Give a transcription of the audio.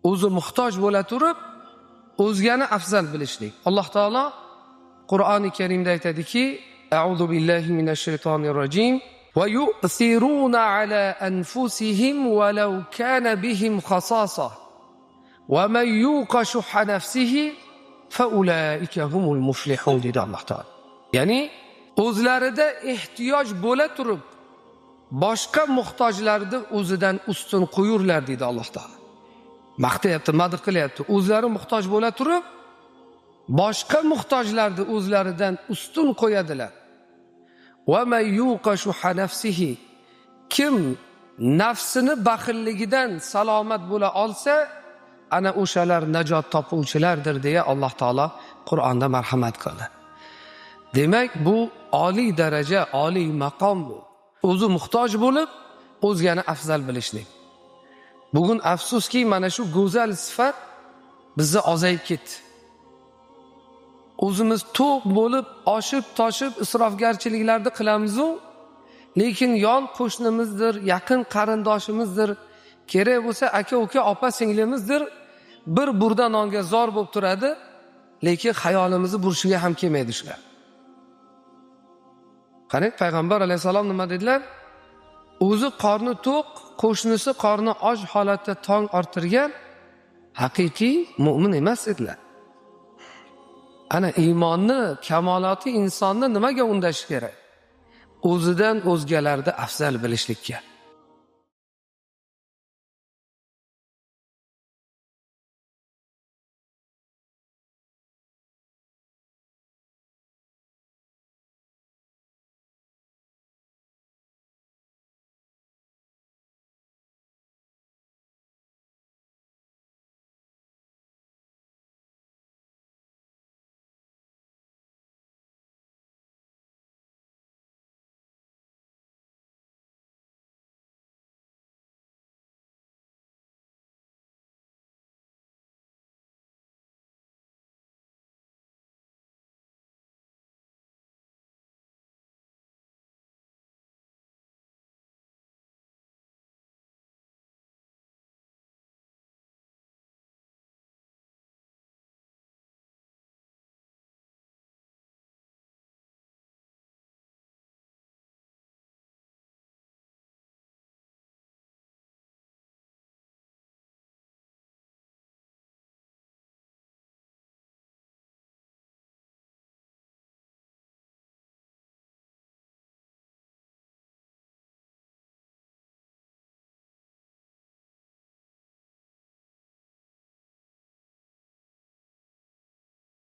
o'zi muhtoj bo'la turib, o'zgani afzal bilishlik. Alloh taolo Qur'oni Karimda aytadiki, A'udhu billahi minash shaytonir rojim va yu'thiruna ala anfusihim walau kana bihim khasasa va man yuqa shuhha nafsihi fa ulaika humul muflihun dedi Alloh taolo. Ya'ni o'zlarida ehtiyoj bo'la turib boshqa muhtojlarni o'zidan ustun qo'yurlar dedi Alloh taolo. Maqtayapti, madh qilyapti. O'zlari muhtoj bo'la turib boshqa muhtojlarni o'zlaridan ustun qo'yadilar. Va man yuqa shuhha nafsihi, kim nafsini baxilligidan salomat bo'la olsa, ana o'shalar najot topuvchilardir deya Alloh taolo Qur'onda marhamat qildi. Demak, bu oliy daraja, oliy maqom bu. O'zi muhtoj bo'lib, o'zgani afzal bilishlik. Bugun afsuski mana shu go'zal sifat bizda ozayib ketdi. O'zimiz to'q bo'lib, oshib-toshib isrofgarchiliklarni qilamiz-u, lekin yon qo'shnimizdir, yaqin qarindoshimizdir, kerak bo'lsa aka-uka, opa-singlimizdir, bir burda nonga zor bo'lib turadi, lekin xayolimizni burishiga ham kelmaydi shular. Qarang, payg'ambar alayhisalom nima dedilar? O'zi qorni to'q, qo'shnisi qorni och holatda tong orttirgan haqiqiy mu'min emas edilar. Ana iymonni, kamoloti insonni nimaga undash kerak? O'zidan o'zgalarni afzal bilishlikka.